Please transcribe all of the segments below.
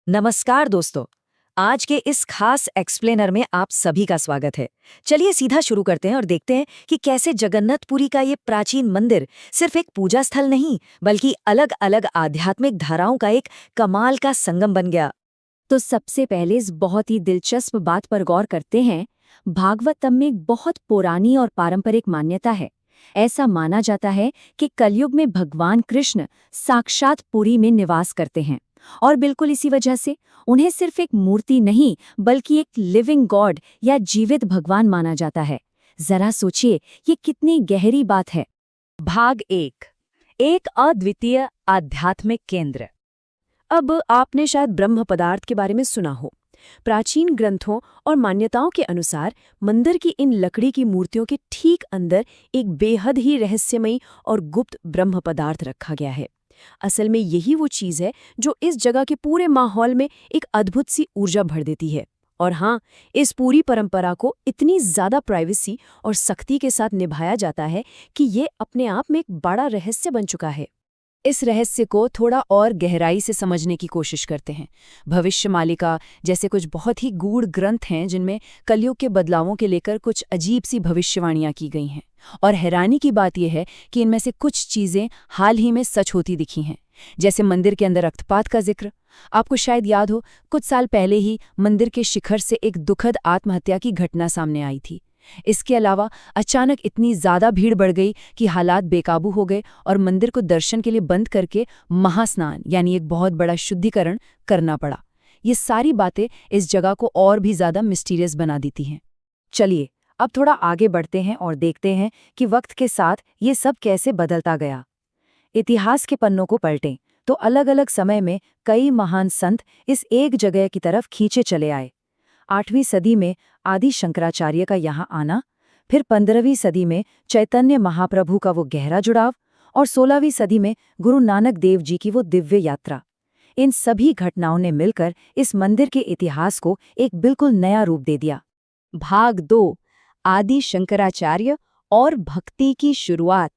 नमस्कार दोस्तों। आज के इस खास एक्सप्लेनर में आप सभी का स्वागत है। चलिए सीधा शुरू करते हैं और देखते हैं कि कैसे जगन्नाथपुरी का ये प्राचीन मंदिर सिर्फ एक पूजा स्थल नहीं बल्कि अलग अलग आध्यात्मिक धाराओं का एक कमाल का संगम बन गया। तो सबसे पहले इस बहुत ही दिलचस्प बात पर गौर करते हैं। भागवतम में एक बहुत पुरानी और पारंपरिक मान्यता है। ऐसा माना जाता है कि कलयुग में भगवान कृष्ण साक्षात पुरी में निवास करते हैं और बिल्कुल इसी वजह से उन्हें सिर्फ एक मूर्ति नहीं बल्कि एक लिविंग गॉड या जीवित भगवान माना जाता है। जरा सोचिए, ये कितनी गहरी बात है। भाग एक अद्वितीय आध्यात्मिक केंद्र। अब आपने शायद ब्रह्म पदार्थ के बारे में सुना हो। प्राचीन ग्रंथों और मान्यताओं के अनुसार मंदिर की इन लकड़ी की मूर्तियों के ठीक अंदर एक बेहद ही रहस्यमयी और गुप्त ब्रह्म पदार्थ रखा गया है। असल में यही वो चीज है जो इस जगह के पूरे माहौल में एक अद्भुत सी ऊर्जा भर देती है। और हाँ, इस पूरी परंपरा को इतनी ज्यादा प्राइवेसी और सख्ती के साथ निभाया जाता है कि ये अपने आप में एक बड़ा रहस्य बन चुका है। इस रहस्य को थोड़ा और गहराई से समझने की कोशिश करते हैं। भविष्यमालिका जैसे कुछ बहुत ही गूढ़ ग्रंथ हैं जिनमें कलयुग के बदलावों के लेकर कुछ अजीब सी भविष्यवाणियां की गई हैं। और हैरानी की बात यह है कि इनमें से कुछ चीजें हाल ही में सच होती दिखी हैं। जैसे मंदिर के अंदर रक्तपात का जिक्र। आपको शायद याद हो, कुछ साल पहले ही मंदिर के शिखर से एक दुखद आत्महत्या की घटना सामने आई थी। इसके अलावा अचानक इतनी ज्यादा भीड़ बढ़ गई कि हालात बेकाबू हो गए और मंदिर को दर्शन के लिए बंद करके महास्नान यानी एक बहुत बड़ा शुद्धिकरण करना पड़ा। ये सारी बातें इस जगह को और भी ज्यादा मिस्टीरियस बना देती हैं। चलिए अब थोड़ा आगे बढ़ते हैं और देखते हैं कि वक्त के साथ ये सब कैसे बदलता गया। इतिहास के पन्नों को पलटें तो अलग अलग समय में कई महान संत इस एक जगह की तरफ खींचे चले आए। 8वीं सदी में आदि शंकराचार्य का यहाँ आना, फिर 15वीं सदी में चैतन्य महाप्रभु का वो गहरा जुड़ाव और 16वीं सदी में गुरु नानक देव जी की वो दिव्य यात्रा। इन सभी घटनाओं ने मिलकर इस मंदिर के इतिहास को एक बिल्कुल नया रूप दे दिया। भाग 2, आदि शंकराचार्य और भक्ति की शुरुआत।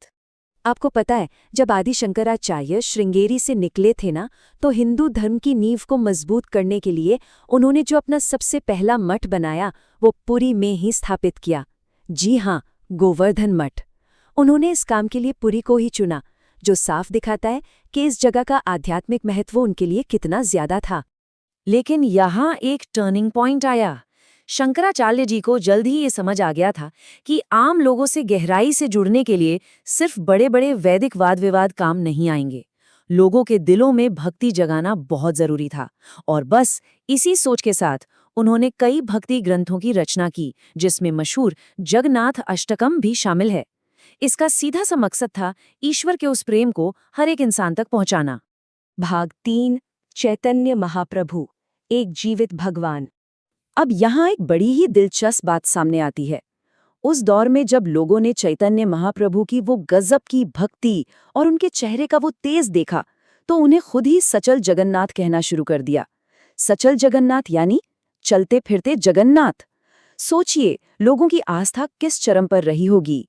आपको पता है, जब आदि शंकराचार्य श्रृंगेरी से निकले थे ना, तो हिंदू धर्म की नींव को मजबूत करने के लिए उन्होंने जो अपना सबसे पहला मठ बनाया वो पुरी में ही स्थापित किया। जी हाँ, गोवर्धन मठ। उन्होंने इस काम के लिए पुरी को ही चुना, जो साफ दिखाता है कि इस जगह का आध्यात्मिक महत्व उनके लिए कितना ज्यादा था। लेकिन यहाँ एक टर्निंग पॉइंट आया। शंकराचार्य जी को जल्द ही ये समझ आ गया था कि आम लोगों से गहराई से जुड़ने के लिए सिर्फ बड़े बड़े वैदिक वाद विवाद काम नहीं आएंगे। लोगों के दिलों में भक्ति जगाना बहुत जरूरी था। और बस इसी सोच के साथ उन्होंने कई भक्ति ग्रंथों की रचना की, जिसमें मशहूर जगन्नाथ अष्टकम भी शामिल है। इसका सीधा सा मकसद था ईश्वर के उस प्रेम को हर एक इंसान तक पहुंचाना। भाग 3, चैतन्य महाप्रभु, एक जीवित भगवान। अब यहाँ एक बड़ी ही दिलचस्प बात सामने आती है। उस दौर में जब लोगों ने चैतन्य महाप्रभु की वो गजब की भक्ति और उनके चेहरे का वो तेज देखा, तो उन्हें खुद ही सचल जगन्नाथ कहना शुरू कर दिया। सचल जगन्नाथ यानी चलते फिरते जगन्नाथ। सोचिए, लोगों की आस्था किस चरम पर रही होगी।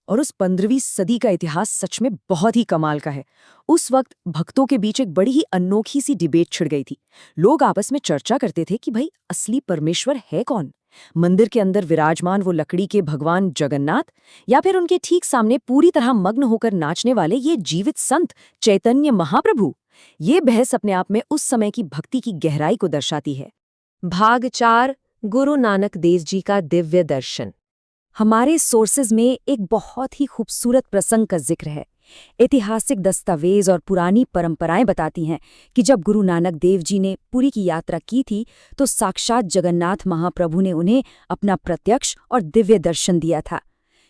और उस 15वीं सदी का इतिहास सच में बहुत ही कमाल का है। उस वक्त भक्तों के बीच एक बड़ी ही अनोखी सी डिबेट छिड़ गई थी। लोग आपस में चर्चा करते थे कि भाई असली परमेश्वर है कौन, मंदिर के अंदर विराजमान वो लकड़ी के भगवान जगन्नाथ, या फिर उनके ठीक सामने पूरी तरह मग्न होकर नाचने वाले ये जीवित संत चैतन्य महाप्रभु। ये बहस अपने आप में उस समय की भक्ति की गहराई को दर्शाती है। भाग 4, गुरु नानक देव जी का दिव्य दर्शन। हमारे सोर्सेज में एक बहुत ही खूबसूरत प्रसंग का जिक्र है। ऐतिहासिक दस्तावेज और पुरानी परंपराएं बताती हैं कि जब गुरु नानक देव जी ने पुरी की यात्रा की थी, तो साक्षात जगन्नाथ महाप्रभु ने उन्हें अपना प्रत्यक्ष और दिव्य दर्शन दिया था।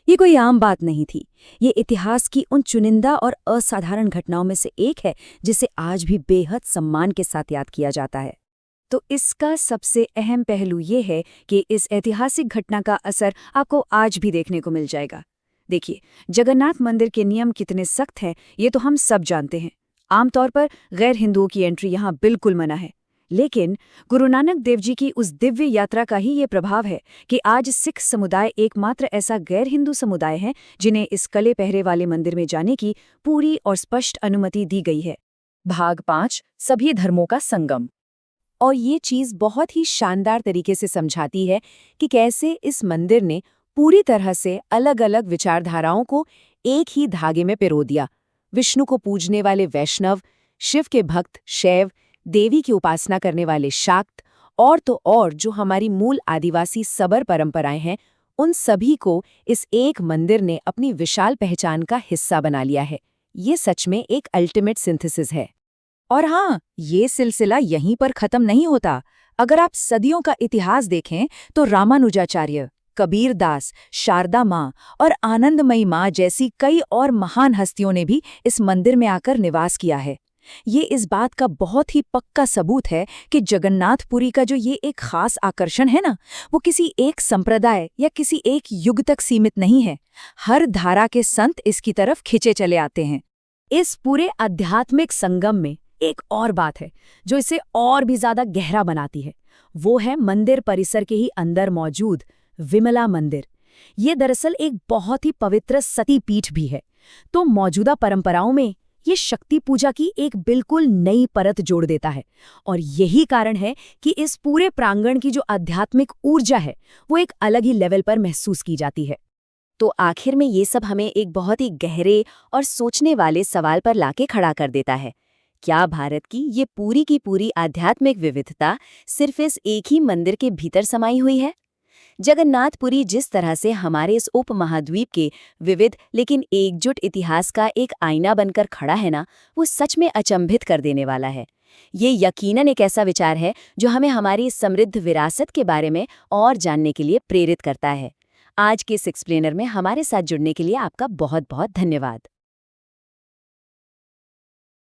ये कोई आम बात नहीं थी। ये इतिहास की उन चुनिंदा और असाधारण घटनाओं में से एक है जिसे आज भी बेहद सम्मान के साथ याद किया जाता है। तो इसका सबसे अहम पहलू ये है कि इस ऐतिहासिक घटना का असर आपको आज भी देखने को मिल जाएगा। देखिए, जगन्नाथ मंदिर के नियम कितने सख्त हैं ये तो हम सब जानते हैं। आमतौर पर गैर हिंदुओं की एंट्री यहाँ बिल्कुल मना है। लेकिन गुरु नानक देव जी की उस दिव्य यात्रा का ही ये प्रभाव है कि आज सिख समुदाय एकमात्र ऐसा गैर हिंदू समुदाय है जिन्हें इस कले पहरे वाले मंदिर में जाने की पूरी और स्पष्ट अनुमति दी गई है। भाग 5, सभी धर्मों का संगम। और ये चीज़ बहुत ही शानदार तरीके से समझाती है कि कैसे इस मंदिर ने पूरी तरह से अलग-अलग विचारधाराओं को एक ही धागे में पिरो दिया। विष्णु को पूजने वाले वैष्णव, शिव के भक्त शैव, देवी की उपासना करने वाले शाक्त, और तो और जो हमारी मूल आदिवासी सबर परंपराएं हैं, उन सभी को इस एक मंदिर ने अपनी विशाल पहचान का हिस्सा बना लिया है। ये सच में एक अल्टीमेट सिंथेसिस है। और हाँ, ये सिलसिला यहीं पर खत्म नहीं होता। अगर आप सदियों का इतिहास देखें तो रामानुजाचार्य, कबीर दास, शारदा माँ और आनंदमयी माँ जैसी कई और महान हस्तियों ने भी इस मंदिर में आकर निवास किया है। ये इस बात का बहुत ही पक्का सबूत है कि जगन्नाथपुरी का जो ये एक खास आकर्षण है ना, वो किसी एक संप्रदाय या किसी एक युग तक सीमित नहीं है। हर धारा के संत इसकी तरफ खिंचे चले आते हैं। इस पूरे आध्यात्मिक संगम में एक और बात है जो इसे और भी ज्यादा गहरा बनाती है। वो है मंदिर परिसर के ही अंदर मौजूद विमला मंदिर। ये दरअसल एक बहुत ही पवित्र सती पीठ भी है। तो मौजूदा परंपराओं में ये शक्ति पूजा की एक बिल्कुल नई परत जोड़ देता है, और यही कारण है कि इस पूरे प्रांगण की जो आध्यात्मिक ऊर्जा है वो एक अलग ही लेवल पर महसूस की जाती है। तो आखिर में ये सब हमें एक बहुत ही गहरे और सोचने वाले सवाल पर लाके खड़ा कर देता है। क्या भारत की ये पूरी की पूरी आध्यात्मिक विविधता सिर्फ इस एक ही मंदिर के भीतर समाई हुई है? जगन्नाथपुरी जिस तरह से हमारे इस उपमहाद्वीप के विविध लेकिन एकजुट इतिहास का एक आईना बनकर खड़ा है ना, वो सच में अचंभित कर देने वाला है। ये यकीनन एक ऐसा विचार है जो हमें हमारी समृद्ध विरासत के बारे में और जानने के लिए प्रेरित करता है। आज के इस एक्सप्लेनर में हमारे साथ जुड़ने के लिए आपका बहुत बहुत धन्यवाद।